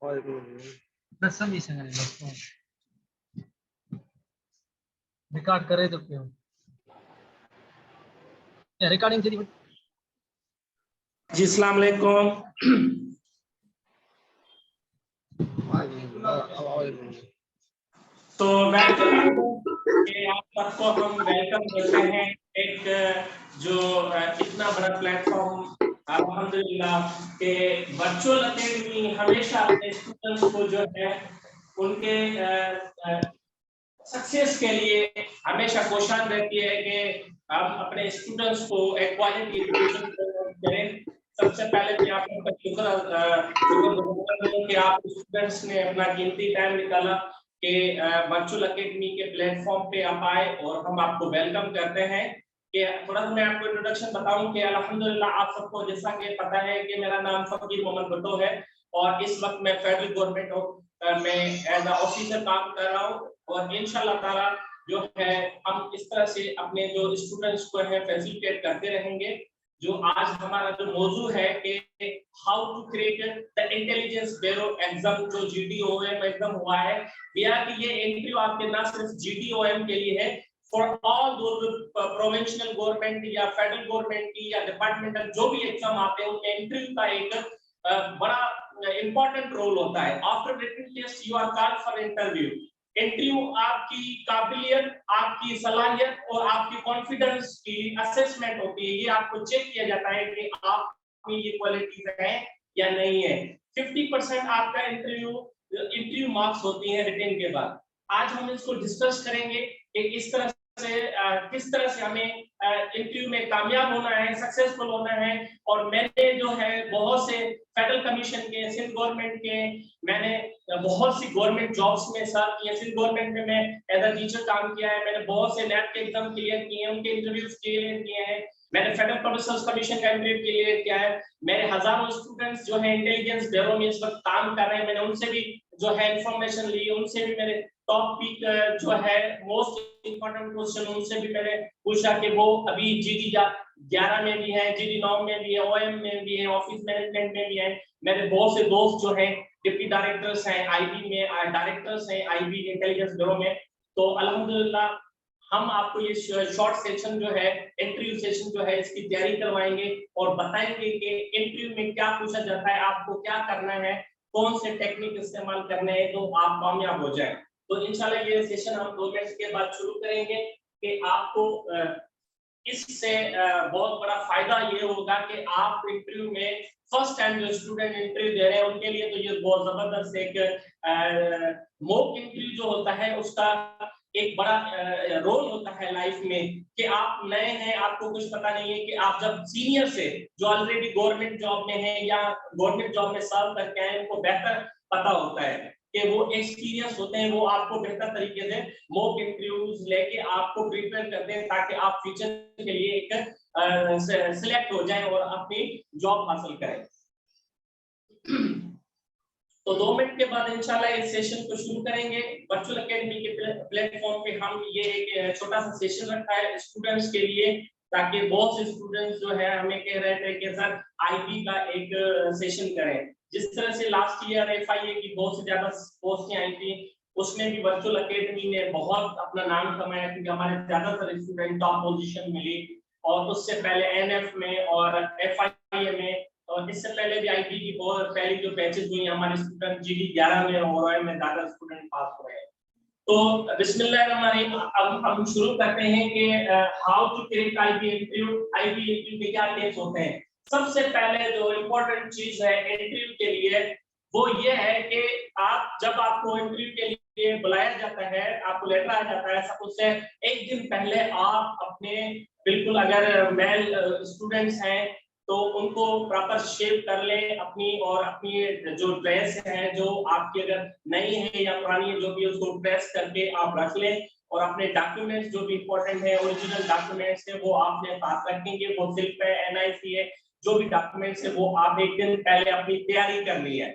दसम रिकॉर्ड करे तो क्यों रिकॉर्डिंग चली जी अस्सलाम वालेकुम। तो आप सबको हम वेलकम करते हैं एक जो इतना बड़ा प्लेटफॉर्म अल्हम्दुलिल्लाह के वर्चुअल अकेडमी हमेशा अपने स्टूडेंट्स को जो है उनके सक्सेस के लिए हमेशा कोशिश रहती है कि हम अपने स्टूडेंट्स को एक क्वालिटी एजुकेशन करें। सबसे पहले मैं आपका शुक्रगुजार हूं कि आप स्टूडेंट्स ने अपना कीमती टाइम निकाला कि वर्चुअल एकेडमी के प्लेटफॉर्म पे आप आए और हम आपको वेलकम करते हैं। कि थोड़ा सा मैं आपको इंट्रोडक्शन बताऊं कि अल्हम्दुलिल्लाह आप सबको जैसा कि पता है कि मेरा नाम फकीर मोहम्मद भुट्टो है और इस वक्त मैं फेडरल गवर्नमेंट में एज अ ऑफिसर काम कर रहा हूं और इंशाल्लाह ताला जो है हम इस तरह से अपने जो स्टूडेंट्स को है फैसिलिटेट करते रहेंगे। जो आज हमारा जो मौजू है कि how to create the intelligence bureau exam जो GDOM एग्जाम हुआ है या कि ये इंटरव्यू आपके ना सिर्फ GDOM के लिए है for all those provincial government या फेडरल गवर्नमेंट की या डिपार्टमेंटल जो भी एग्जाम आते हैं उनके इंटरव्यू का एक बड़ा इंपॉर्टेंट रोल होता है। After written test you are called for interview. Interview आपकी काबिलियत, आपकी सलाहियत और आपकी कॉन्फिडेंस की असेसमेंट होती है। ये आपको चेक किया जाता है कि आप में ये क्वालिटीज हैं या नहीं है। 50% आपका इंटरव्यू मार्क्स होती हैं रिटन के बाद। आज हम इसको डिस्कस करेंगे कि इस तरह से किस तरह से हमें इंटरव्यू में कामयाब होना है, सक्सेसफुल होना है। और मैंने जो है बहुत से फेडरल कमीशन के, सिंध गवर्नमेंट के, मैंने बहुत सी गवर्नमेंट जॉब्स में सर्व किए। सिंध गवर्नमेंट में मैं एज अ टीचर काम किया है। मैंने बहुत से नैब के एग्जाम क्लियर किए हैं, उनके इंटरव्यूज क्लियर किए हैं। मैंने फेडरल पब्लिक कमीशन का इंटरव्यू क्लियर किया है। मेरे हजारों स्टूडेंट्स जो है इंटेलिजेंस ब्यूरो में इस वक्त काम कर रहे हैं। मैंने उनसे भी जो है इंफॉर्मेशन ली, उनसे भी मेरे टॉप पिक जो है मोस्ट इंपोर्टेंट क्वेश्चन उनसे भी मैंने पूछा कि वो अभी GD 11 में भी है, GD 9 में भी है, OM में भी है, ऑफिस मैनेजमेंट में भी है। मेरे बहुत से दोस्त जो है डिप्टी डायरेक्टर्स हैं IB में, डायरेक्टर्स हैं IB इंटेलिजेंस ब्यूरो में। तो अल्हम्दुलिल्लाह हम आपको ये शॉर्ट सेशन जो है इंटरव्यू सेशन जो है इसकी तैयारी करवाएंगे और बताएंगे कि इंटरव्यू में क्या पूछा जाता है, आपको क्या करना है, कौन से टेक्निक इस्तेमाल करने हैं तो आप कामयाब हो जाए। तो इंशाल्लाह ये सेशन हम 2 मिनट के बाद शुरू करेंगे कि आपको इससे बहुत बड़ा फायदा ये होगा कि आप इंटरव्यू में फर्स्ट टाइम जो स्टूडेंट इंटरव्यू दे रहे हैं उनके लिए तो ये बहुत जबरदस्त एक मॉक इंटरव्यू जो होता है उसका एक बड़ा रोल होता है लाइफ में कि आप नए हैं, आपको कुछ पता नहीं है कि आप जब सीनियर से जो ऑलरेडी गवर्नमेंट जॉब में है या गवर्नमेंट जॉब में सर्व करके आए उनको बेहतर पता होता है कि वो एक्सपीरियंस होते हैं, वो आपको बेहतर तरीके से मॉक इंटरव्यूज लेके आपको प्रिपेयर करते हैं ताकि आप फ्यूचर के लिए एक सिलेक्ट हो जाएं और अपनी जॉब हासिल करें। तो 2 मिनट के बाद इंशाल्लाह इस सेशन को शुरू करेंगे। वर्चुअल एकेडमी के प्लेटफॉर्म पे हम ये एक छोटा सा सेशन रखा है स्टूडेंट्स के लिए ताकि बहुत से स्टूडेंट्स जो है हमें कह रहे थे कि सर IB का एक सेशन करें। जिस तरह से लास्ट ईयर FIA की बहुत से ज्यादा पोस्टें आई थी उसमें भी वर्चुअल एकेडमी ने बहुत अपना नाम कमाया क्योंकि हमारे ज्यादातर स्टूडेंट टॉप पोजीशन मिली। और उससे पहले NF में और FIA में और इससे पहले भी IB की बहुत पहली जो बैचेस हुई हमारे स्टूडेंट GD 11 में और OM में ज्यादा स्टूडेंट पास हुए हैं। तो बिस्मिल्लाहिर्रहमानिर्रहीम अब हम शुरू करते हैं कि how to crack IB interview के क्या टिप्स होते हैं। सबसे पहले जो इम्पोर्टेंट चीज है इंटरव्यू के लिए वो ये है कि आप जब आपको इंटरव्यू के लिए बुलाया जाता है, आपको लेटर आ जाता है, उससे एक दिन पहले आप अपने बिल्कुल अगर मेल स्टूडेंट्स हैं तो उनको प्रॉपर शेव कर लें अपनी और अपनी जो ड्रेस है जो आपकी अगर नई है या पुरानी है जो भी उसको प्रेस करके आप रख लें और अपने डॉक्यूमेंट्स जो भी इंपॉर्टेंट है ओरिजिनल डॉक्यूमेंट्स है वो आपने साथ रखेंगे। वो सिर्फ है NIC है, जो भी डॉक्यूमेंट्स है वो आप एक दिन पहले अपनी तैयारी कर ली है।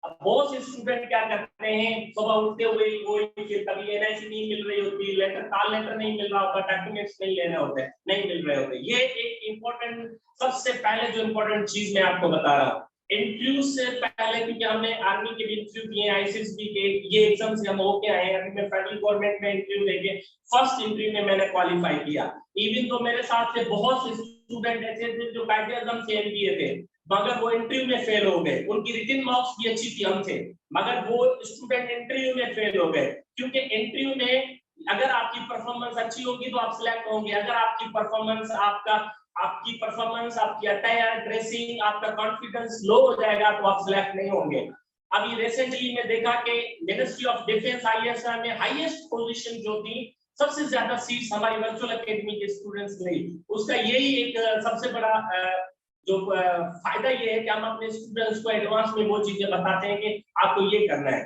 अब बहुत से स्टूडेंट क्या करते हैं सुबह उठते हुए वो कभी NIC नहीं मिल रही होती, लेटर कॉल लेटर नहीं मिल रहा होता, डॉक्यूमेंट्स नहीं लेने होते, नहीं मिल रहे होते। ये एक इम्पोर्टेंट सबसे पहले जो इम्पोर्टेंट चीज मैं आपको बता रहा हूँ इंटरव्यू से पहले, क्योंकि हमने आर्मी के भी इंटरव्यू किए, आईसीएसबी के, ये एग्जाम से हम होके आए हैं। अभी मैं फेडरल गवर्नमेंट में इंटरव्यू देके फर्स्ट इंटरव्यू में मैंने क्वालिफाई किया। इवन तो मेरे साथ से बहुत से स्टूडेंट ऐसे थे जो कायदे आजम से एमबीए थे, मगर वो इंटरव्यू में फेल हो गए। उनकी रिटन मार्क्स भी अच्छी थी हमसे, मगर वो स्टूडेंट इंटरव्यू में फेल हो गए। क्योंकि इंटरव्यू में अगर आपकी परफॉर्मेंस अच्छी होगी तो आप सिलेक्ट होंगे, अगर आपकी परफॉर्मेंस आपकी अटायर, ड्रेसिंग, आपका कॉन्फिडेंस लो हो जाएगा तो आप सिलेक्ट नहीं होंगे। अभी रिसेंटली मैं देखा कि मिनिस्ट्री ऑफ डिफेंस आईएसआर में हाईएस्ट पोजीशन जो थी, सबसे ज्यादा सीट्स हमारी वर्चुअल एकेडमी के स्टूडेंट्स ने। उसका यही एक सबसे बड़ा जो फायदा ये है कि हम अपने स्टूडेंट्स को एडवांस में वो चीजें बताते हैं कि आपको ये करना है।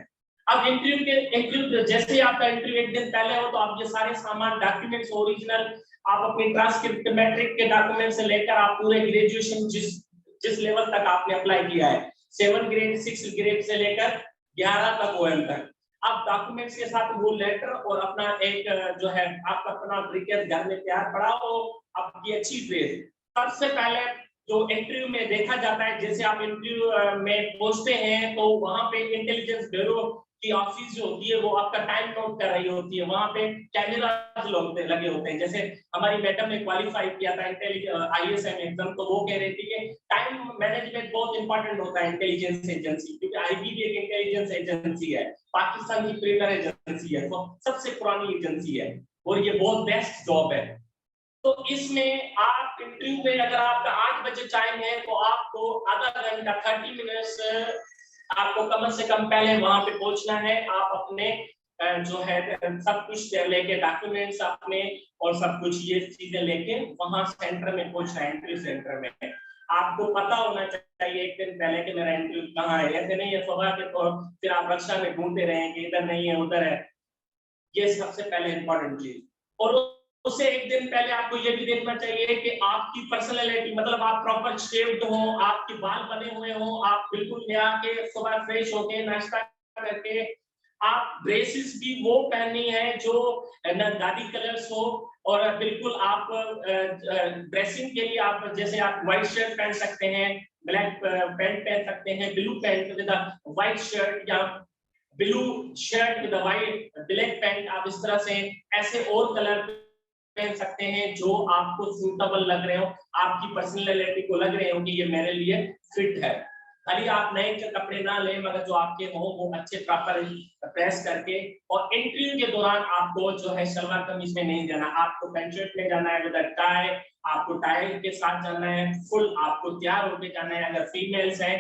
अब इंटरव्यू जैसे आपका इंटरव्यू एक दिन पहले हो तो आप ये सारे सामान, डॉक्यूमेंट्स ओरिजिनल, आप अपनी ट्रांसक्रिप्ट, मैट्रिक के डॉक्यूमेंट से लेकर आप पूरे ग्रेजुएशन जिस लेवल तक आपने अप्लाई किया है, 7 ग्रेड 6 ग्रेड से लेकर 11 तक ओएम तक, आप डॉक्यूमेंट्स के साथ वो लेटर और अपना एक जो है आपका अपना ब्रिकेट घर में तैयार पड़ा हो, आपकी अच्छी ड्रेस। सबसे पहले जो इंटरव्यू में देखा जाता है, जैसे आप इंटरव्यू में पहुंचते हैं तो वहां पे इंटेलिजेंस ब्यूरो की ऑफिस जो होती है वो आपका टाइम नोट कर रही होती है। वहां पे कैमरा लगे होते हैं। जैसे हमारी मैडम ने क्वालिफाई किया था आईएसएम एग्जाम, तो वो कह रही थी कि टाइम मैनेजमेंट बहुत इंपॉर्टेंट होता है इंटेलिजेंस एजेंसी, क्योंकि आईबी भी एक इंटेलिजेंस एजेंसी है, पाकिस्तान की प्रीमियर एजेंसी है, तो सबसे पुरानी एजेंसी है और ये बहुत बेस्ट जॉब है। तो इसमें आप इंटरव्यू में अगर आपका 8 बजे टाइम है तो आपको आधा घंटा 30 मिनट्स आपको कम से कम पहले वहां पे पहुंचना है। आप अपने जो है सब कुछ लेके, डॉक्यूमेंट्स अपने और सब कुछ ये चीजें लेके वहां सेंटर में पहुंचना है। इंटरव्यू सेंटर में आपको पता होना चाहिए एक दिन पहले कि मेरा इंटरव्यू कहाँ है। ऐसे नहीं है सुबह के तो फिर आप रक्षा में ढूंढते रहेंगे, इधर नहीं है उधर है। ये सबसे पहले इंपॉर्टेंट चीज। और उससे एक दिन पहले आपको ये भी देखना चाहिए कि आपकी पर्सनैलिटी, मतलब आप प्रॉपर शेव्ड हो, आपके बाल बने हुए हो, आप बिल्कुल नया के सुबह फ्रेश होके नाश्ता करके, आप ड्रेसेस भी वो पहननी है जो गाड़ी कलर्स हो, और बिल्कुल आप ड्रेसिंग के लिए आप जैसे आप व्हाइट शर्ट पहन सकते हैं, ब्लैक पैंट पहन सकते हैं, blue pant with white shirt या blue shirt with white black pant, आप इस तरह से ऐसे और कलर पहन सकते हैं जो आपको सूटेबल लग रहे हो, आपकी पर्सनैलिटी को लग रहे हो कि ये मेरे लिए फिट है। खाली आप नए कपड़े ना लें, मगर जो आपके हो वो अच्छे प्रॉपर प्रेस करके। और इंटरव्यू के दौरान आपको जो है सलवार कमीज में नहीं जाना, आपको पैंट शर्ट में जाना है विद टाई, आपको टाई के साथ जाना है, फुल आपको तैयार होकर जाना है। अगर फीमेल्स हैं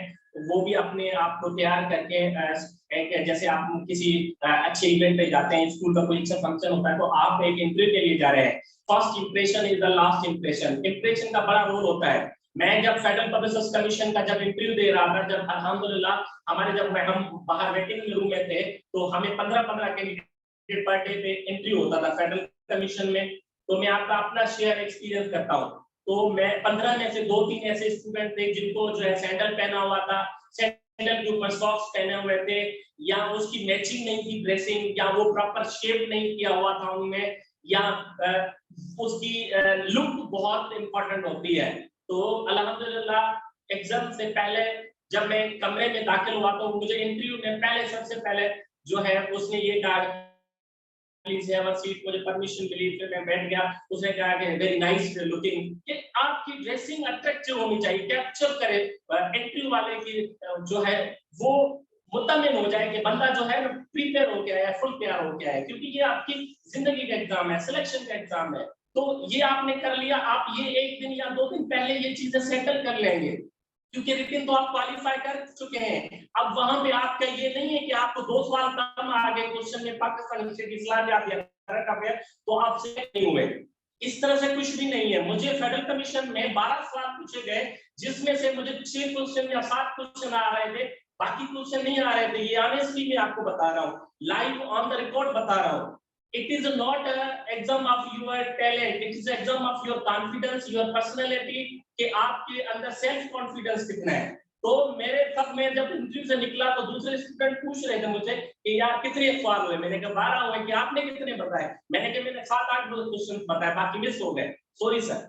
वो भी अपने आप को तैयार करके, जैसे आप किसी अच्छे इवेंट पे जाते हैं, स्कूल का कोई अच्छा फंक्शन होता है, तो आप एक इंटरव्यू के लिए जा रहे हैं। First impression is the last impression. Impression का बड़ा रोल होता है। मैं जब फेडरल पब्लिक कमीशन का जब इंटरव्यू दे रहा था, जब अल्हम्दुलिल्लाह हमारे जब हम बाहर वेटिंग रूम में थे, तो हमें 15-15 कैंडिडेट पर डे पे इंटरव्यू होता था फेडरल कमीशन में। तो मैं आपका अपना शेयर एक्सपीरियंस करता हूँ। तो मैं 15 में से 2-3 ऐसे स्टूडेंट थे जिनको जो है सैंडल पहना हुआ था, सैंडल के ऊपर सॉक्स पहने हुए थे, या उसकी मैचिंग नहीं थी ड्रेसिंग, या वो प्रॉपर शेप नहीं किया हुआ था उनमें, या उसकी लुक बहुत इंपॉर्टेंट होती है। तो अल्हम्दुलिल्लाह एग्जाम से पहले जब मैं कमरे में दाखिल हुआ तो मुझे इंटरव्यू में पहले सबसे पहले जो है उसने ये कहा प्लीज हैव अ सीट, मुझे परमिशन मिली, फिर मैं बैठ गया। उसने कहा कि वेरी नाइस लुकिंग, कि आपकी ड्रेसिंग अट्रैक्टिव होनी चाहिए, कैप्चर करे इंटरव्यू वाले की जो है वो मुतमिन हो जाए कि बंदा जो है प्रिपेयर हो गया है, फुल तैयार हो गया है, क्योंकि ये आपकी जिंदगी का एग्जाम है, सिलेक्शन का एग्जाम है। तो ये आपने कर लिया, आप ये 1 दिन या 2 दिन पहले ये चीजें सेटल कर लेंगे, क्योंकि रिटन तो आप क्वालिफाई कर चुके हैं। अब वहां पे आपका ये नहीं है कि आपको 2 सवाल कम आ गए क्वेश्चन में, पाकिस्तान हिस्ट्री, इस्लामियात या करंट अफेयर, तो आप सिलेक्ट नहीं हुए। इस तरह से कुछ भी नहीं है। मुझे फेडरल कमीशन में 12 सवाल पूछे गए, जिसमें से मुझे 6 क्वेश्चन या 7 क्वेश्चन आ रहे थे, बाकी क्वेश्चन नहीं आ रहे थे। ये ऑनेस्टली मैं आपको बता रहा हूँ, लाइव ऑन द रिकॉर्ड बता रहा हूँ। It is not an exam of your talent, it is an exam of your confidence, your personality, कि आपके अंदर सेल्फ कॉन्फिडेंस कितना है। तो मेरे सब में जब इंटरव्यू से निकला तो दूसरे स्टूडेंट पूछ रहे थे मुझे कि यार कितने सवाल हुए, मैंने कहा 12 हुए, कि आपने कितने बताए, मैंने कहा मैंने 7-8 क्वेश्चन बताए, बाकी मिस हो गए, सॉरी सर।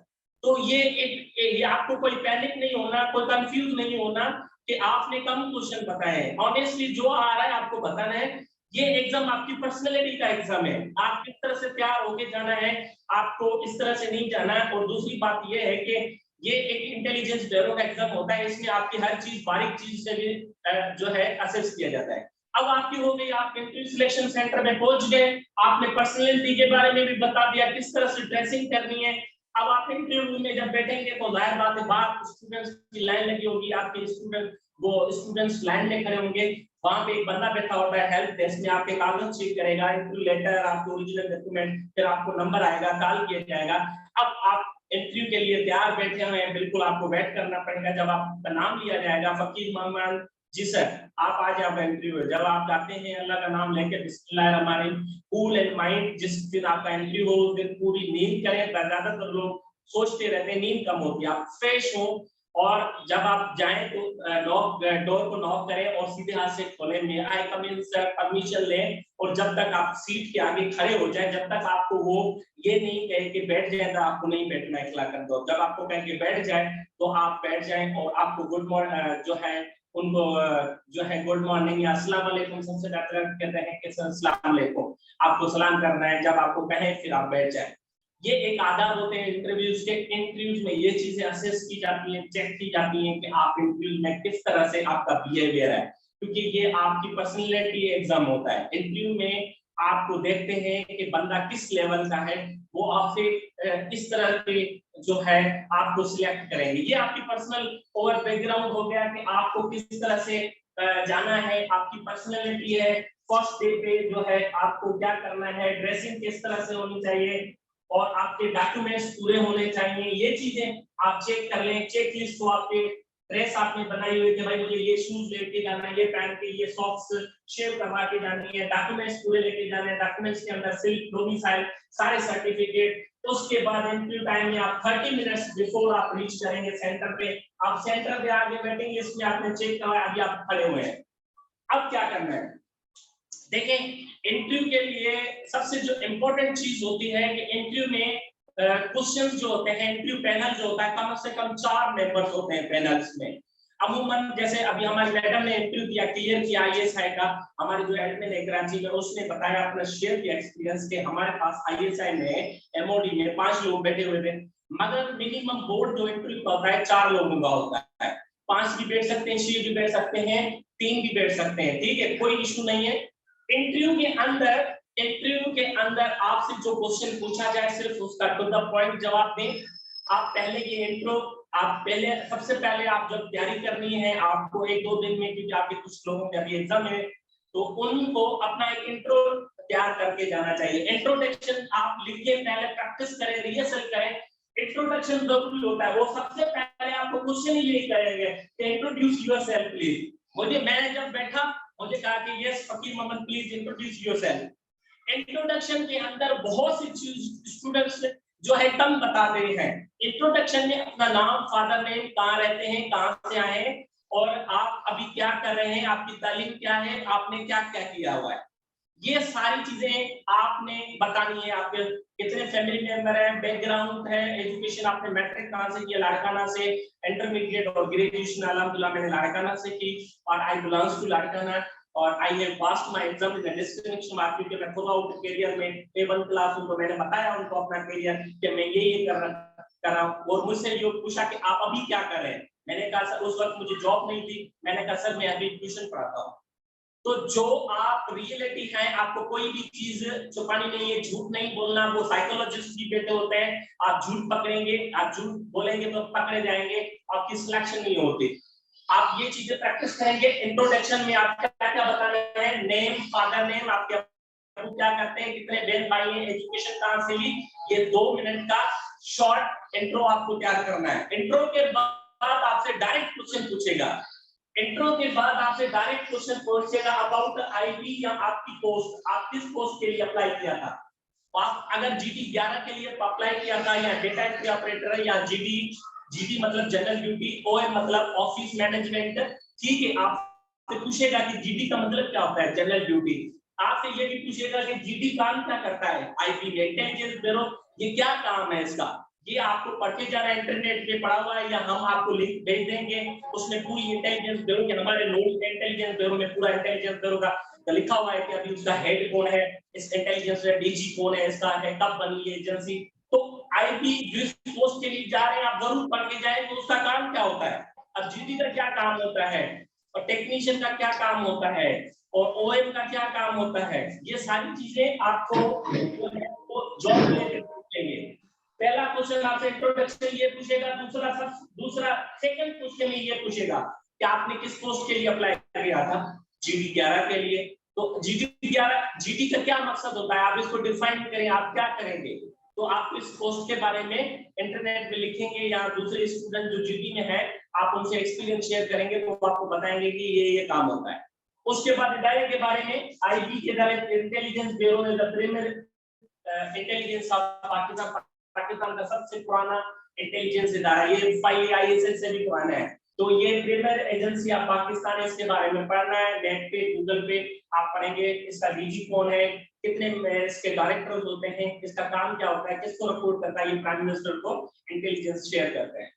तो ये आपको कोई पैनिक नहीं होना, कोई कंफ्यूज नहीं होना। कि आपने कम क्वेश्चन बताए हैं। ऑनेस्टली जो आ रहा है आपको बताना है। ये एग्जाम आपकी पर्सनैलिटी का एग्जाम है, आप किस तरह से तैयार होके जाना है, आपको इस तरह से नहीं जाना है। और दूसरी बात ये है कि ये एक इंटेलिजेंस ब्यूरो का एग्जाम होता है, इसमें आपकी हर चीज बारीक चीज से भी जो है असेस किया जाता है। अब आपकी हो गई, आप इंटरव्यू सिलेक्शन सेंटर में पहुंच गए, आपने पर्सनैलिटी के बारे में भी बता दिया, किस तरह से ड्रेसिंग करनी है। अब आप इंटरव्यू में जब बैठेंगे तो जाहिर बात है बाहर स्टूडेंट्स की लाइन लगी होगी, आपके स्टूडेंट्स लाइन में खड़े होंगे, वहां पे एक बंदा बैठा होता है हेल्प डेस्क में, आपके कागज चेक करेगा, इंटरव्यू लेटर, आपके ओरिजिनल डॉक्यूमेंट, फिर आपको नंबर आएगा, कॉल किया जाएगा। अब आप इंटरव्यू के लिए तैयार बैठे हुए हैं, बिल्कुल आपको वेट करना पड़ेगा। जब आपका नाम लिया जाएगा, फकीर मोहम्मद जी सर आप आ जाओ इंटरव्यू। जब आप जाते हैं अल्लाह का नाम लेके बिस्मिल्लाहिर्रहमानिर्रहीम, कूल एंड माइंड, जिस दिन आपका इंटरव्यू हो उस दिन पूरी नींद करें। ज्यादातर लोग सोचते रहते हैं नींद कम होती है, आप फ्रेश हो और जब आप जाएं तो डोर को नॉक करें और सीधे हाथ से खोलें, मे आई कम इन सर, परमिशन लें। और जब तक आप सीट के आगे खड़े हो जाएं, जब तक आपको वो ये नहीं कहे कि बैठ जाए तो आपको नहीं बैठना, इखला कर दो। जब आपको कहे कि बैठ जाए तो आप बैठ जाएं और आपको गुड मॉर्निंग जो है उनको जो है गुड मॉर्निंग या अस्सलाम वालेकुम सबसे ज्यादा कहते हैं कि अस्सलाम वालेकुम, आपको सलाम करना है। जब आपको कहें फिर आप बैठ जाएं। ये एक आदाब होते हैं इंटरव्यूज के। इंटरव्यूज में ये चीजें असेस की जाती हैं, चेक की जाती हैं कि आप इंटरव्यू में किस तरह से आपका बिहेवियर है, क्योंकि ये आपकी पर्सनैलिटी एग्जाम होता है। इंटरव्यू में आपको देखते हैं कि बंदा किस लेवल का है, वो आपसे किस तरह के जो है आपको सिलेक्ट करेंगे। ये आपकी पर्सनल ओवर बैकग्राउंड हो गया कि आपको किस तरह से जाना है, आपकी पर्सनैलिटी है। फर्स्ट डे पे जो है आपको क्या करना है, ड्रेसिंग किस तरह से होनी चाहिए और आपके डॉक्यूमेंट्स पूरे होने चाहिए। ये चीजें आप चेक कर लें। चेक लिस्ट को आपके ड्रेस आपने बनाई हुई कि भाई मुझे ये शूज लेके जाना है, ये पहन के, ये सॉक्स शेव करवा के जानी है, डॉक्यूमेंट्स पूरे लेके जाने हैं, डॉक्यूमेंट्स के अंदर सिर्फ डोमिसाइल सारे सर्टिफिकेट। उसके बाद इंटरव्यू टाइम में आप 30 मिनट्स बिफोर आप रीच करेंगे सेंटर पे, आप सेंटर पे आगे बैठेंगे, इसमें आपने चेक करवाया, अभी आप खड़े हुए हैं। अब क्या करना है, देखें इंटरव्यू के लिए सबसे जो इम्पोर्टेंट चीज होती है कि इंटरव्यू में क्वेश्चंस जो होते हैं, इंटरव्यू पैनल जो होता है कम से कम 4 मेंबर्स होते हैं पैनल्स में। अमूमन जैसे अभी हमारी मैडम ने इंटरव्यू किया, क्लियर किया आईएसआई का, हमारे जो एडमिन है कराची में, उसने बताया अपना शेयर किया एक्सपीरियंस के हमारे पास आईएसआई में एमओडी में 5 लोग बैठे हुए थे, मगर मिनिमम बोर्ड जो इंटरव्यू का होता है 4 लोगों का होता है। 5 भी बैठ सकते हैं, 6 भी बैठ सकते हैं, 3 भी बैठ सकते हैं, ठीक है, कोई इशू नहीं है। इंटरव्यू के अंदर आपसे जो क्वेश्चन पूछा जाए सिर्फ उसका टू द पॉइंट जवाब दें। आप पहले ये इंट्रो, आप पहले सबसे पहले आप जब तैयारी करनी है आपको 1-2 दिन में, क्योंकि आपके कुछ लोगों के अभी एग्जाम है, तो उनको अपना एक इंट्रो तैयार करके जाना चाहिए। इंट्रोडक्शन आप लिखिए, पहले प्रैक्टिस करें, रिहर्सल करें। इंट्रोडक्शन जरूरी होता है, वो सबसे पहले आपको क्वेश्चन ही यही करेंगे कि इंट्रोड्यूस योरसेल्फ प्लीज। मुझे मैंने जब बैठा मुझे कहा कि yes Faqir Muhammad please introduce yourself. Introduction के अंदर बहुत सी स्टूडेंट्स जो है कम बताते हैं। इंट्रोडक्शन में अपना नाम, फादर नेम, कहाँ रहते हैं, कहाँ से आए हैं और आप अभी क्या कर रहे हैं, आपकी तालीम क्या है, आपने क्या क्या किया हुआ है, ये सारी चीजें आपने बतानी है। आपके कितने फैमिली मेंबर हैं, बैकग्राउंड है, एजुकेशन आपने मैट्रिक कहाँ से किया, लाड़काना से, इंटरमीडिएट और ग्रेजुएशन अल्हम्दुलिल्लाह मैंने लाड़काना से की और आई बिलोंग्स टू लाड़काना और I have passed my exam in distinction mark, क्योंकि मैं थ्रू आउट करियर में A1 क्लास हूं, तो मैंने बताया उनको अपना करियर कि मैं ये कर रहा हूं। और मुझसे जो पूछा कि आप अभी क्या कर रहे हैं, मैंने कहा सर उस वक्त मुझे जॉब नहीं थी, मैंने कहा सर मैं अभी ट्यूशन पढ़ाता हूं। तो जो आप रियलिटी है, आपको कोई भी चीज छुपानी नहीं है, झूठ नहीं बोलना। वो साइकोलॉजिस्ट भी बैठे होते हैं, आप झूठ पकड़ेंगे, आप झूठ बोलेंगे तो पकड़े जाएंगे, आपकी सिलेक्शन नहीं होती। आप ये चीजें प्रैक्टिस करेंगे। इंट्रोडक्शन में आप क्या क्या बताना है, नेम, फादर नेम, आपके क्या करते हैं, कितने बहन भाई हैं, एजुकेशन कहाँ से ली, ये 2 मिनट का शॉर्ट इंट्रो आपको तैयार करना है। इंट्रो के बाद आपसे डायरेक्ट क्वेश्चन पूछेगा, इंट्रो के बाद आपसे डायरेक्ट क्वेश्चन पूछेगा अबाउट आईबी या आपकी पोस्ट, आप किस पोस्ट के लिए अप्लाई किया था। आप अगर जीडी 11 के लिए अप्लाई किया था या डेटा एंट्री ऑपरेटर या जीडी मतलब जनरल ड्यूटी, ओएम मतलब ऑफिस मैनेजमेंट, ठीक है, आपसे पूछेगा कि जीडी का मतलब क्या होता है, जनरल ड्यूटी। आपसे ये भी पूछेगा कि जीडी काम क्या करता है, आईबी में इंटेलिजेंस ब्यूरो, ये क्या काम है इसका। ये आपको पढ़ के जाना है, इंटरनेट पे पढ़ा हुआ है, या हम आपको लिंक भेज देंगे, उसमें पूरी इंटेलिजेंस ब्यूरो के हमारे नोट इंटेलिजेंस ब्यूरो में पूरा इंटेलिजेंस ब्यूरो का लिखा हुआ है कि अभी उसका हेड कौन है, इस इंटेलिजेंस में डीजी कौन है, इसका है कब बनी है एजेंसी। तो आईबी जिस पोस्ट के लिए जा रहे हैं आप जरूर पढ़ के जाए तो उसका काम क्या होता है, अब जीडी का क्या काम होता है, और टेक्नीशियन का क्या काम होता है, और ओएम का क्या काम होता है, ये सारी चीजें आपको जॉब रिलेटेड पूछेंगे। पहला क्वेश्चन आपसे इंट्रोडक्शन ये पूछेगा, दूसरा सेकंड क्वेश्चन ये पूछेगा कि आपने किस पोस्ट के लिए अप्लाई किया था, जीडी 11 के लिए। तो जीडी 11 जीडी का क्या मकसद होता है, आप इसको डिफाइन करें, आप क्या करेंगे। तो आप इस पोस्ट के बारे में इंटरनेट पे लिखेंगे, या दूसरे स्टूडेंट जो जीडी में है आप उनसे एक्सपीरियंस शेयर करेंगे तो वो आपको बताएंगे कि ये काम होता है। उसके बाद इदारे के बारे में, आईबी के इदारे intelligence bureau is the premier intelligence of Pakistan, Pakistan का सबसे पुराना इंटेलिजेंस इदारा, ये आईएसएस से भी पुराना है। तो ये प्रीमियर एजेंसी ऑफ पाकिस्तान है, इसके बारे में पढ़ना है, नेट पे गूगल पे आप पढ़ेंगे, इसका डीजी कौन है, कितने इसके डायरेक्टर्स होते हैं, इसका काम क्या होता है, किसको रिपोर्ट करता है, ये प्राइम मिनिस्टर को इंटेलिजेंस शेयर करते हैं।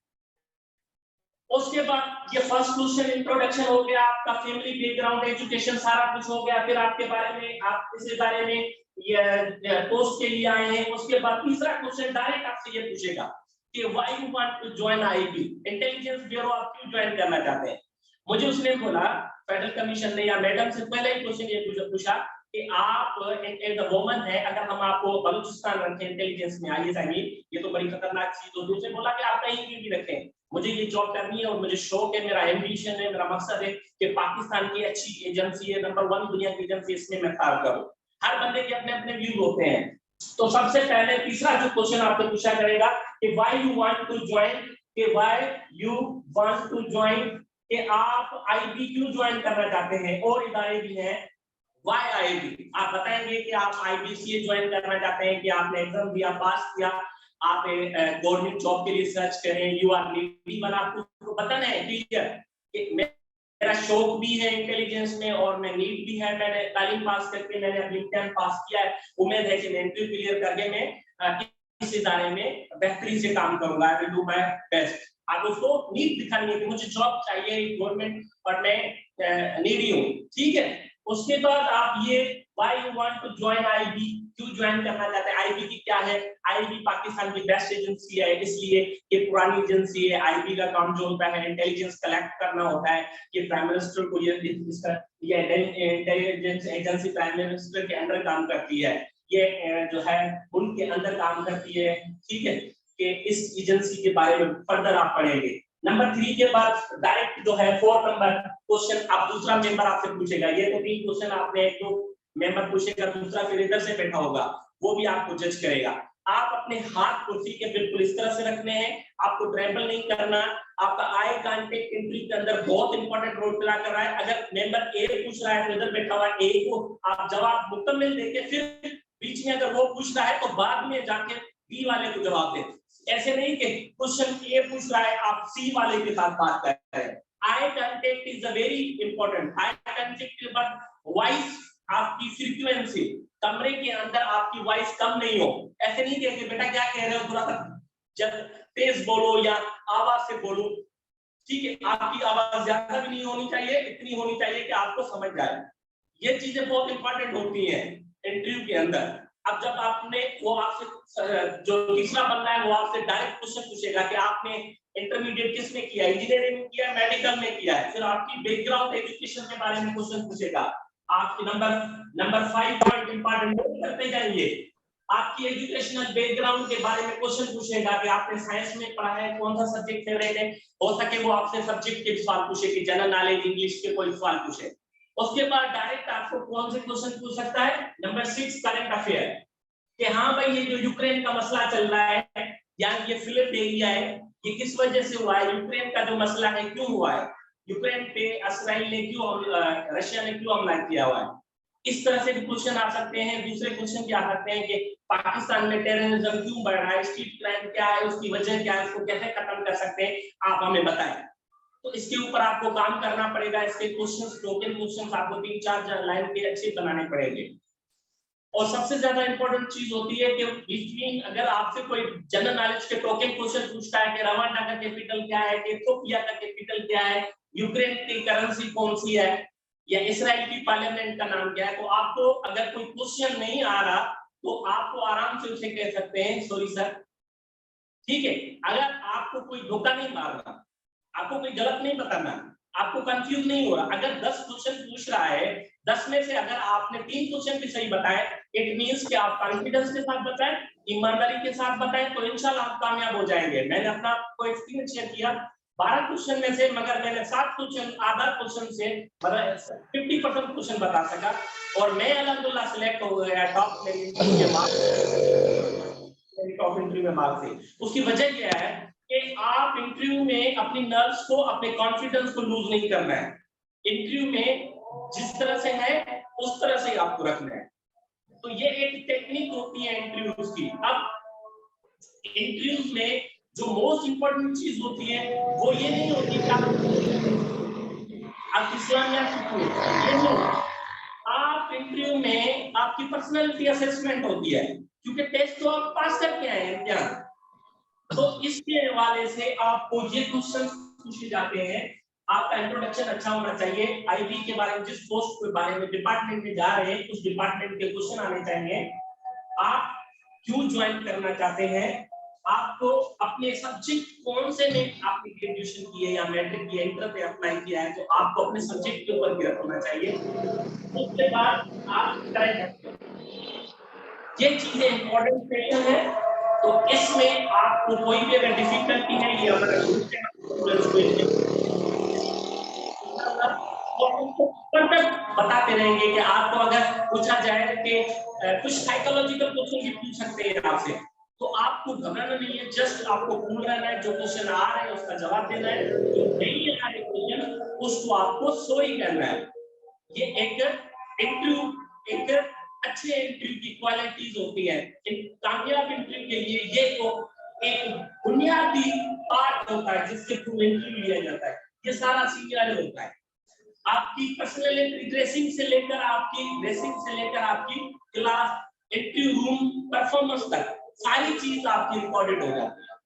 उसके बाद ये फर्स्ट क्वेश्चन इंट्रोडक्शन हो गया, आपका फैमिली बैकग्राउंड, एजुकेशन सारा कुछ हो गया, फिर आपके बारे में, आप इस बारे में ये पोस्ट के लिए आए हैं। उसके बाद तीसरा क्वेश्चन डायरेक्ट आपसे ये पूछेगा कि why you want to join IB, intelligence bureau आप क्यों ज्वाइन करना चाहते हैं। मुझे उसने बोला, फेडरल कमीशन ने या मैडम से पहले ही क्वेश्चन ये पूछा कि आप एज अ वुमन है, अगर हम आपको बलूचिस्तान रखें इंटेलिजेंस में, आईएएस ये तो बड़ी खतरनाक चीज हो। दूसरे बोला कि आप कहीं भी रखें, मुझे ये जॉब करनी है और मुझे शौक है, मेरा एम्बिशन है, मेरा मकसद है कि पाकिस्तान की अच्छी एजेंसी है, नंबर 1 दुनिया की एजेंसी, इसमें मैं काम करूं। हर बंदे के अपने अपने व्यू होते हैं। तो सबसे पहले तीसरा जो क्वेश्चन आपसे पूछा करेगा कि why you want to join, कि why you want to join, कि आप आईबी क्यों ज्वाइन करना चाहते हैं। और इदारे भी हैं, व्हाई आईबी, आप बताएंगे कि आप आईबीसीए ज्वाइन करना चाहते हैं, कि आपने एग्जाम दिया, पास किया, आप गवर्नमेंट जॉब के लिए सर्च करें, यू आर नीडी बना, आपको बताना है क्लियर कि मेरा शौक भी है इंटेलिजेंस में और मैं नीट भी है, मैंने तालीम पास करके मैंने अपनी इम्तिहान पास किया है, उम्मीद है कि मैं इंटरव्यू क्लियर करके मैं इस इदारे में बेहतरीन से काम करूंगा, I will do my best. आप उसको नीड दिखानी है कि मुझे जॉब चाहिए गवर्नमेंट और मैं नीडी हूँ, ठीक है। उसके बाद आप ये why you want to join IB, क्यों ज्वाइन करना चाहते हैं, आईबी की क्या है, आईबी पाकिस्तान की बेस्ट एजेंसी है, इसलिए ये पुरानी एजेंसी है। आईबी का काम जो होता है इंटेलिजेंस कलेक्ट करना होता है, ये प्राइम मिनिस्टर को ये इंटेलिजेंस एजेंसी प्राइम मिनिस्टर के अंडर काम करती है, ये जो है उनके अंदर काम करती है, ठीक है। कि इस एजेंसी के बारे में फर्दर आप पढ़ेंगे। नंबर 3 के बाद डायरेक्ट जो है 4 नंबर क्वेश्चन, आप दूसरा मेंबर आपसे पूछेगा, ये तो 3 क्वेश्चन आपने एक तो मेंबर पूछेगा, दूसरा फिर इधर से बैठा होगा वो भी आपको जज करेगा। आप अपने हाथ कुर्सी के बिल्कुल इस तरह से रखने हैं, आपको ट्रैवल नहीं करना, आपका आई कांटेक्ट इंटरव्यू के अंदर बहुत इंपॉर्टेंट रोल प्ले कर रहा है। अगर मेंबर ए पूछ रहा है तो इधर बैठा हुआ ए को आप जवाब मुकम्मल देके फिर बीच में अगर वो पूछ रहा है तो बाद में जाके बी वाले को जवाब दें। ऐसे नहीं कि क्वेश्चन ए पूछ रहा है आप सी वाले के साथ बात कर रहे हैं। Eye contact is a very important. Eye contact के बाद वॉइस, आपकी फ्रीक्वेंसी, कमरे के अंदर आपकी वॉइस कम नहीं हो। ऐसे नहीं कहेंगे बेटा क्या कह रहे हो, थोड़ा सा जब तेज बोलो या आवाज से बोलो, ठीक है। आपकी आवाज ज्यादा भी नहीं होनी चाहिए, इतनी होनी चाहिए कि आपको समझ जाए। ये चीजें बहुत इंपॉर्टेंट होती हैं इंटरव्यू के अंदर। अब जब आपने वो आपसे जो तीसरा बंदा है वो आपसे डायरेक्ट क्वेश्चन पूछेगा कि आपने इंटरमीडिएट किस में किया, इंजीनियरिंग में किया, मेडिकल में किया है। फिर आपकी बैकग्राउंड एजुकेशन के बारे में क्वेश्चन पूछेगा। आपकी नंबर 5 पॉइंट इंपॉर्टेंट करते जाइए। आपकी एजुकेशनल बैकग्राउंड के बारे में क्वेश्चन पूछेगा कि आपने साइंस में पढ़ा है, कौन सा सब्जेक्ट फेवरेट है। हो सके वो आपसे सब्जेक्ट के सवाल पूछे कि जनरल नॉलेज इंग्लिश के कोई सवाल पूछे। उसके बाद डायरेक्ट आपको कौन से क्वेश्चन पूछ सकता है, नंबर 6 करंट अफेयर, कि हाँ भाई ये जो यूक्रेन का मसला चल रहा है या ये फिलिप एरिया है, ये किस वजह से हुआ है, यूक्रेन का जो मसला है क्यों हुआ है, यूक्रेन पे इसराइल ने क्यों, रशिया ने क्यों हमला किया हुआ है। इस तरह से भी क्वेश्चन आ सकते हैं। दूसरे क्वेश्चन क्या आ सकते हैं कि पाकिस्तान में टेररिज्म क्यों बढ़ रहा है, स्ट्रीट क्राइम क्या है, उसकी वजह क्या है, उसको कैसे खत्म कर सकते हैं, आप हमें बताएं। तो इसके ऊपर आपको काम करना पड़ेगा। इसके क्वेश्चंस, टोकन क्वेश्चंस आपको 3-4 लाइन के अच्छे बनाने पड़ेंगे। और सबसे ज्यादा इंपॉर्टेंट चीज होती है कि बिटवीन अगर आपसे कोई जनरल नॉलेज के टोकन क्वेश्चन पूछता है कि रवांडा का कैपिटल क्या है, कि इथियोपिया का कैपिटल क्या है, यूक्रेन की करेंसी कौन सी है, या इसराइल की पार्लियामेंट का नाम क्या है, तो आपको अगर कोई क्वेश्चन नहीं आ रहा तो आपको आराम से उसे कह सकते हैं सॉरी सर, ठीक है। अगर आपको कोई धोखा नहीं मारना, आपको कोई गलत नहीं बताना, आपको कंफ्यूज नहीं हो रहा, अगर 10 क्वेश्चन पूछ रहा है, 10 में से अगर आपने 3 क्वेश्चन भी सही बताए, इट मींस कि आप कॉन्फिडेंस के साथ बताएं, ईमानदारी के साथ बताएं, तो इंशाल्लाह आप कामयाब हो जाएंगे। मैंने अपना आपको एक्सपीरियंस शेयर किया 12 क्वेश्चन में से, मगर मैंने 7 क्वेश्चन आधा क्वेश्चन से मतलब 50% क्वेश्चन बता सका और मैं अल्हम्दुलिल्लाह सिलेक्ट हो गया टॉप इंटरव्यू में मार्क्स थे। उसकी वजह क्या है कि आप इंटरव्यू में अपनी नर्व्स को, अपने कॉन्फिडेंस को लूज नहीं करना है। इंटरव्यू में जिस तरह से है उस तरह से आपको रखना है। तो ये एक टेक्निक होती है इंटरव्यूज की। अब इंटरव्यूज में जो मोस्ट इंपॉर्टेंट चीज होती है वो ये नहीं होती कि आप इस्लामिया सीखो, आप इंटरव्यू में आपकी पर्सनैलिटी असेसमेंट होती है, क्योंकि टेस्ट तो आप पास करके आए हैं क्या, तो इसके हवाले से आपको ये क्वेश्चन पूछे जाते हैं। आपका इंट्रोडक्शन अच्छा होना चाहिए, आईबी के बारे में, जिस पोस्ट के बारे में डिपार्टमेंट में जा रहे हैं उस डिपार्टमेंट के क्वेश्चन आने चाहिए। आप क्यों ज्वाइन करना चाहते हैं, आपको अपने सब्जेक्ट कौन से में आपने ग्रेजुएशन की है या मैट्रिक की है, इंटर पे अप्लाई किया है, तो आपको अपने सब्जेक्ट के ऊपर गिरफ्त होना चाहिए। उसके बाद आप करेंगे, ये चीजें इंपॉर्टेंट क्वेश्चन है। तो इसमें आपको कोई भी अगर डिफिकल्टी है ये हमारे ग्रुप के बताते रहेंगे कि आपको अगर पूछा जाए कि कुछ साइकोलॉजिकल क्वेश्चन भी पूछ सकते हैं आपसे, तो आपको घबराना नहीं है, जस्ट आपको कूल रहना है, जो क्वेश्चन आ रहे हैं उसका जवाब देना है, जो नहीं आ रहे क्वेश्चन उसको आपको सॉरी करना है। ये एक इंटरव्यू, एक अच्छे इंटरव्यू की क्वालिटीज होती है। कामयाब इंटरव्यू के लिए ये तो एक बुनियादी पार्ट होता है जिसके थ्रू इंटरव्यू लिया जाता है। ये सारा सीनियर होता है, आपकी पर्सनैलिटी ड्रेसिंग से लेकर आपकी ड्रेसिंग से लेकर आपकी क्लास, इंटरव्यू रूम परफॉर्मेंस तक सारी चीज आपकी रिकॉर्डेड हो जाती है।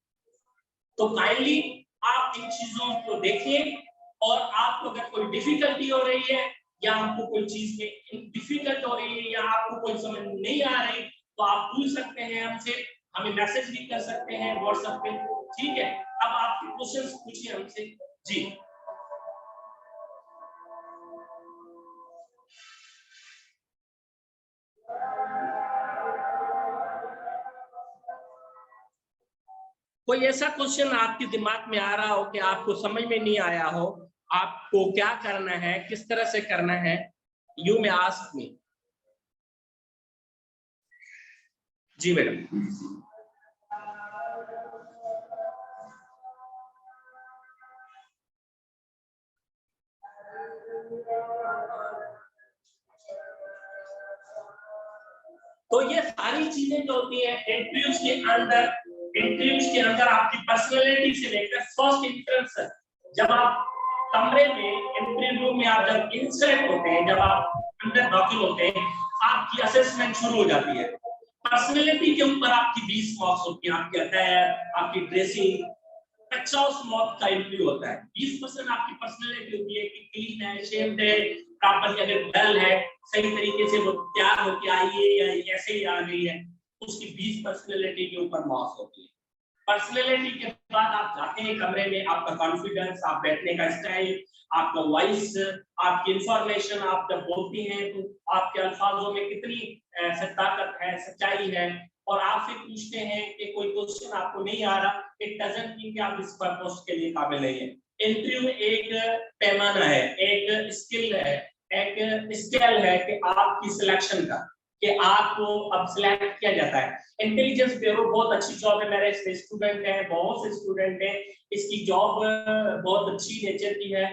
तो काइंडली आप इन चीजों को देखें, और आपको अगर कोई डिफिकल्टी हो रही है या आपको कोई चीज में डिफिकल्ट हो रही है या आपको कोई समझ नहीं आ रही, तो आप पूछ सकते हैं हमसे, हमें मैसेज भी कर सकते हैं व्हाट्सएप पे, ठीक है। अब आप क्वेश्चंस पूछिए हमसे जी। कोई ऐसा क्वेश्चन आपके दिमाग में आ रहा हो कि आपको समझ में नहीं आया हो, आपको क्या करना है, किस तरह से करना है, यू मे आस्क मी। जी मैडम। तो ये सारी चीजें जो होती हैं इंटरव्यूज के अंदर आपकी पर्सनैलिटी से लेकर फर्स्ट इंट्रेंस, जब आप कमरे में इंटरव्यू में आप जब इंसर्ट होते हैं, जब आप अंदर दाखिल होते हैं, आपकी असेसमेंट शुरू हो जाती है। पर्सनैलिटी के ऊपर आपकी 20 मार्क्स होती हैं, आपके अटायर, आपकी ड्रेसिंग, 50 मार्क्स का इंटरव्यू होता है। 20% आपकी पर्सनैलिटी होती है कि क्लीन है, शेव्ड है, प्रॉपर्ली अगर डल है, सही तरीके से वो तैयार होके आई है या ऐसे ही आ गई है, उसकी 20 पर्सनैलिटी के ऊपर मार्क्स होती है। पर्सनैलिटी के बाद आप जाते हैं कमरे में, आपका कॉन्फिडेंस, आप बैठने का स्टाइल, आपका वॉइस, आपकी इंफॉर्मेशन, आप जब बोलती हैं तो आपके अल्फाजों में कितनी ताकत है, सच्चाई है, और आपसे पूछते हैं कि कोई क्वेश्चन आपको नहीं आ रहा, इट डजंट मीन कि आप इस पोस्ट के लिए काबिल नहीं है। इंटरव्यू एक पैमाना है, एक स्किल है, एक स्केल है कि आपकी सिलेक्शन का, कि आपको अब सिलेक्ट किया जाता है। इंटेलिजेंस ब्यूरो बहुत अच्छी जॉब है, मेरे स्टूडेंट हैं, बहुत से स्टूडेंट हैं, इसकी जॉब बहुत अच्छी नेचर की है,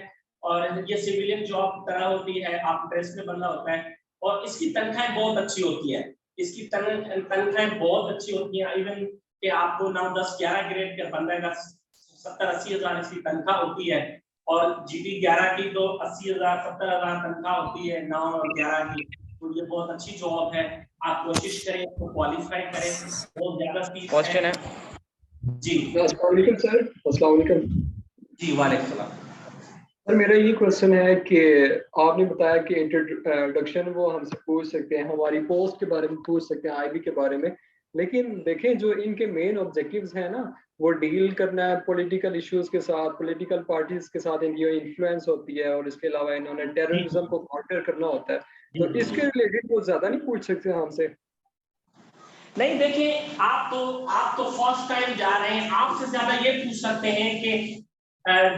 और ये सिविलियन जॉब तरह होती है, आप ड्रेस में बनना होता है, और इसकी तनख्वाहें बहुत अच्छी होती है, इसकी तनख्वाहें बहुत अच्छी होती हैं। इवन कि आपको 9-10-11 ग्रेड का बंदा का 70-80 हजार इसकी तनख्वाह होती है, और जीडी 11 की तो 80 हजार 70 हजार तनख्वाह होती है, 9 और 11 की, तो ये बहुत अच्छी जॉब है। आप कोशिश करें उसको क्वालिफाई करें, बहुत ज्यादा फीस क्वेश्चन है जी। अस्सलाम वालेकुम सर। अस्सलाम वालेकुम जी वालेकुम सलाम। सर, मेरा ये क्वेश्चन है कि आपने बताया कि इंट्रोडक्शन वो हमसे पूछ सकते हैं, हमारी पोस्ट के बारे में पूछ सकते हैं, आईबी के बारे में, लेकिन देखें जो इनके मेन ऑब्जेक्टिव्स हैं ना, वो डील करना है पॉलिटिकल इश्यूज के साथ, पॉलिटिकल पार्टीज के साथ इनकी इन्फ्लुएंस होती है, और इसके अलावा इन्होंने टेररिज्म को काउंटर करना होता है, तो इसके रिलेटेड वो ज्यादा नहीं पूछ सकते हमसे? नहीं देखिए, आप तो फर्स्ट टाइम जा रहे हैं, आपसे ज्यादा ये पूछ सकते हैं कि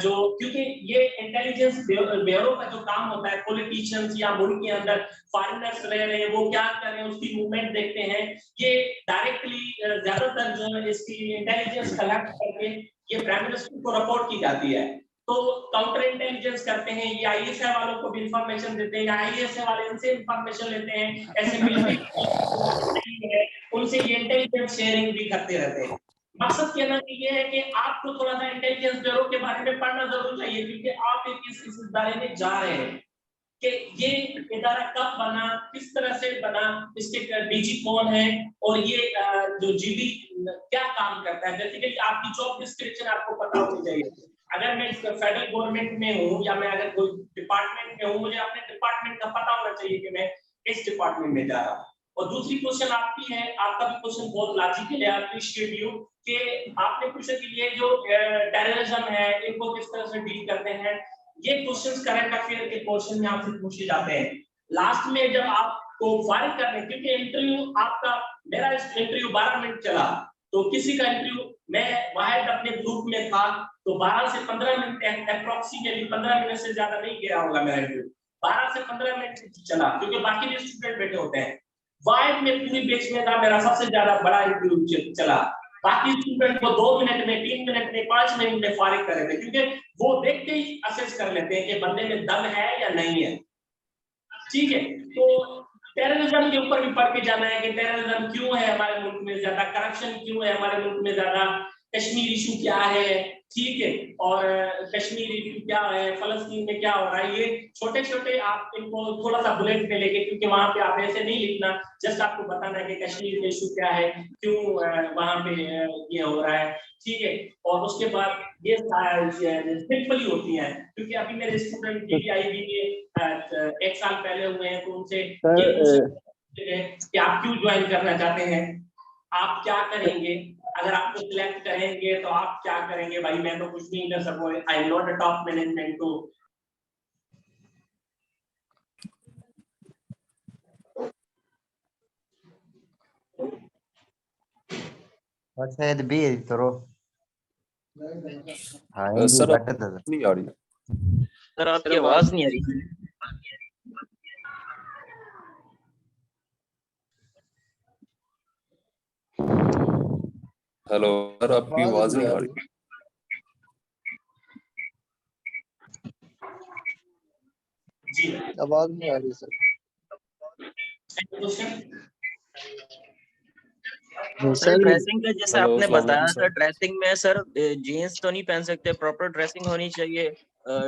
जो, क्योंकि ये इंटेलिजेंस ब्यूरो का जो काम होता है, पॉलिटिशियंस या मुल्क के अंदर फॉरेनर्स रह रहे हैं, वो क्या कर रहे हैं, उसकी मूवमेंट देखते हैं, ये डायरेक्टली ज्यादातर जो है इसकी इंटेलिजेंस कलेक्ट करके ये प्राइम मिनिस्टर को रिपोर्ट की जाती है, तो काउंटर इंटेलिजेंस करते हैं, ये आईएसआई वालों को भी इंफॉर्मेशन देते हैं, या आईएसआई वाले इनसे इंफॉर्मेशन लेते हैं, ऐसे मिलिट्री है उनसे ये इंटेलिजेंस शेयरिंग भी करते रहते हैं। मकसद कहना ये है कि आपको थोड़ा सा इंटेलिजेंस ब्यूरो के बारे में पढ़ना जरूर चाहिए, क्योंकि आप एक इस इदारे में जा रहे हैं कि ये इदारा कब बना, किस तरह से बना, इसके डीजी कौन है, और ये जो जीडी क्या काम करता है। बेसिकली आपकी जॉब डिस्क्रिप्शन आपको पता होनी चाहिए। अगर मैं फेडरल गवर्नमेंट में हूँ या मैं अगर कोई डिपार्टमेंट में हूँ, मुझे अपने डिपार्टमेंट का पता होना चाहिए कि मैं इस डिपार्टमेंट में जा रहा हूँ। और दूसरी क्वेश्चन आपकी है, आपका भी क्वेश्चन बहुत लॉजिकल है, अप्रिशिएट यू, कि आपने पूछा कि ये जो टेररिज्म है इनको किस तरह से डील करते हैं। ये क्वेश्चंस करंट अफेयर के क्वेश्चन में आपसे पूछे जाते हैं लास्ट में, जब आपको फाइल करने, क्योंकि इंटरव्यू आपका, मेरा इंटरव्यू 12 मिनट चला, तो किसी का इंटरव्यू, मैं वाहिद अपने ग्रुप में था, तो 12 से 15 मिनट अप्रोक्सीमेटली 15 मिनट से ज्यादा नहीं गया होगा मेरा इंटरव्यू, 12 से 15 मिनट चला, क्योंकि बाकी भी स्टूडेंट बैठे होते हैं। वाइड में पूरी बैच में था मेरा सबसे ज्यादा बड़ा इंटरव्यू चला, बाकी स्टूडेंट को 2 मिनट में, 3 मिनट में, 5 मिनट में फारिग कर रहे थे, क्योंकि वो देख के ही असेस कर लेते हैं कि बंदे में दम है या नहीं है। ठीक है, तो टेररिज्म के ऊपर भी पढ़ के जाना है कि टेररिज्म क्यों है हमारे मुल्क में ज्यादा, करप्शन क्यों है हमारे मुल्क में ज्यादा, कश्मीर इशू क्या है, ठीक है, और कश्मीर इशू क्या है, फलस्तीन में क्या हो रहा है, ये छोटे छोटे आप इनको थोड़ा सा बुलेट में लेके, क्योंकि वहां पे आप ऐसे नहीं लिखना, जस्ट आपको बताना है कि कश्मीर में इशू क्या है, क्यों वहां पे ये हो रहा है, ठीक है। और उसके बाद ये सिंपली होती है, क्योंकि अभी मेरे स्टूडेंट DDIB के 1 साल पहले हुए हैं, तो उनसे ये पूछे कि आप क्यों ज्वाइन करना चाहते हैं, आप क्या करेंगे, अगर आपको सिलेक्ट करेंगे तो आप क्या करेंगे। भाई मैं तो कुछ नहीं कर सकूंगा, I am not a top management too. अच्छा ये भी करो। हाँ सर बट नहीं आ रही। सर आपकी आवाज नहीं आ रही। हेलो सर, आपकी आवाज नहीं आ रही। जी आवाज नहीं आ रही सर। सर ड्रेसिंग का जैसे हेलो, आपने अस्सलाम बताया वालेकुम सर, ड्रेसिंग में सर जीन्स तो नहीं पहन सकते, प्रॉपर ड्रेसिंग होनी चाहिए,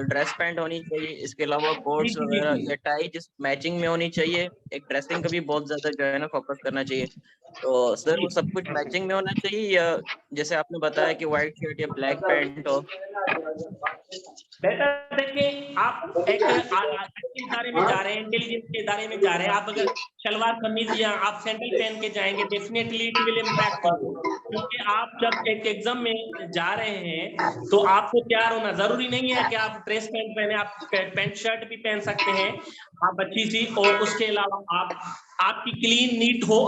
ड्रेस पैंट होनी चाहिए, इसके अलावा कोट्स वगैरह या टाई जिस मैचिंग में होनी चाहिए। एक ड्रेसिंग का भी बहुत ज्यादा जो है ना फोकस करना चाहिए। तो सर वो सब कुछ मैचिंग में होना चाहिए, या जैसे आपने बताया कि व्हाइट शर्ट या ब्लैक पैंट हो। बेटर देखिए, आप एक अच्छे इदारे में जा रहे हैं, इंटेलिजेंस के इदारे में जा रहे हैं, आप अगर शलवार कमीज या आप सैंडल पहन के जाएंगे, definitely it will impact you, क्योंकि आप जब एक एग्जाम में जा रहे हैं तो आपको तैयार होना जरूरी नहीं है कि आप ड्रेस पैंट पहने, आप पैंट शर्ट भी पहन सकते हैं आप अच्छी सी, और उसके अलावा आप आपकी क्लीन नीट हो,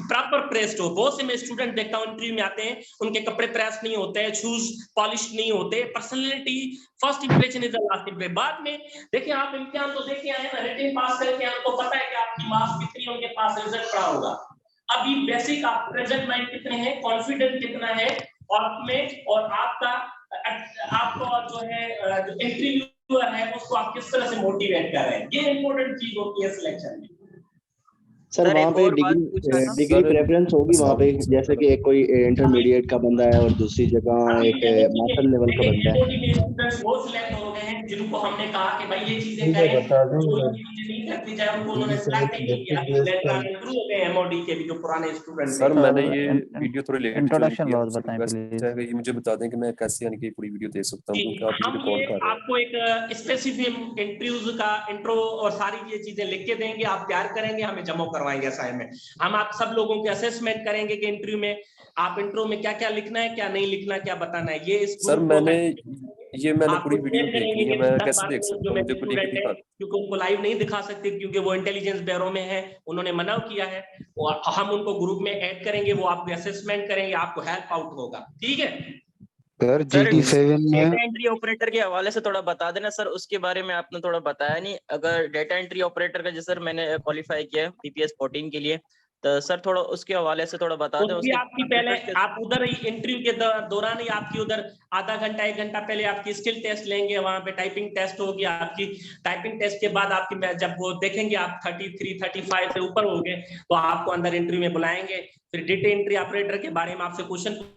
प्रॉपर प्रेस्ड हो। बहुत से मैं स्टूडेंट देखता हूँ इंटरव्यू में आते हैं, उनके कपड़े प्रेस नहीं होते हैं, शूज पॉलिश नहीं होते, personality first impression is the last impression. बाद में देखिए, आप इम्तिहान तो देखे आए ना, रिटन पास करके आपको पता है कि आपकी मार्क्स कितनी, उनके पास रिजल्ट पड़ा होगा। अभी बेसिक आप प्रेजेंट माइंड कितने हैं, कॉन्फिडेंस कितना है आप में, और आपको जो है जो इंटरव्यूअर है उसको आप किस तरह से मोटिवेट कर रहे हैं, ये इंपॉर्टेंट चीज होती है सिलेक्शन में। सर सर, वहाँ एक पे और बात डिग्री पूछना था। डिग्री सर, प्रेफरेंस होगी वहाँ पे, जैसे कि एक कोई इंटरमीडिएट का बंदा है और दूसरी जगह एक मास्टर लेवल का बंदा है। देखिए स्टूडेंट्स वो सिलेक्ट हो गए हैं जिनको हमने कहा कि भाई ये चीजें मुझे करें, बता दें जो सर, ये चीजें नहीं करती जाए उनको उन्होंने यही सब सिलेक्ट नहीं किया। सिलेक्टेड लिस्ट है। इंटरव्यू हो गए एमओडी के भी जो पुराने स्टूडेंट सर थे। मैंने ये वीडियो थोड़ी लेट ज्वाइन इंट्रोडक्शन किया, बहुत मुझसे बताएं रिक्वेस्ट प्लीज। है कि ये मुझे बता दें कि मैं कैसे यानी कि पूरी वीडियो देख सकता हूँ, जी, क्योंकि आप मुझे हम रिकॉर्ड ये कर रहे हैं। आपको एक स्पेसिफिक इंटरव्यूज का इंट्रो और सारी ये चीजें लिख के देंगे, आप तैयार करेंगे, हमें जमा करवाएंगे असाइनमेंट। हम आप सब लोगों के असेसमेंट करेंगे कि इंटरव्यू में आप इंट्रो में क्या क्या लिखना है, क्या नहीं लिखना, क्या बताना है। ये इस सर ग्रुप को मैंने आपको पूरी वीडियो शेयर करेंगे देखनी है, कि मैं 10 कैसे 12 देख लोग सकता जो हूँ? मेरे मुझे कोई लिंक स्टूडेंट दिखा। है, क्योंकि उनको लाइव नहीं दिखा सकते क्योंकि वो इंटेलिजेंस ब्यूरो में है, उन्होंने मना किया है। और हम उनको ग्रुप में ऐड करेंगे, वो आपको असेसमेंट करेंगे, आपको हेल्प आउट होगा। ठीक है सर सर, GD7 में डेटा एंट्री ऑपरेटर के हवाले से थोड़ा बता देना सर, उसके बारे में आपने थोड़ा बताया नहीं। अगर डेटा एंट्री ऑपरेटर का, जैसे सर मैंने क्वालिफाई किया है पीपीएस 14 के लिए, तो सर थोड़ा उसके हवाले से थोड़ा बता दें। उसकी उसके आपकी पहले आप उधर ही इंटरव्यू के दौरान ही आपकी उधर आधा घंटा 1 घंटा पहले आपकी स्किल टेस्ट लेंगे, वहां पे टाइपिंग टेस्ट होगी आपकी। टाइपिंग टेस्ट के बाद आपकी जब वो देखेंगे आप 33 35 से ऊपर हो गए तो आपको अंदर इंटरव्यू में बुलाएंगे। फिर डेटा एंट्री ऑपरेटर के बारे में आपसे क्वेश्चन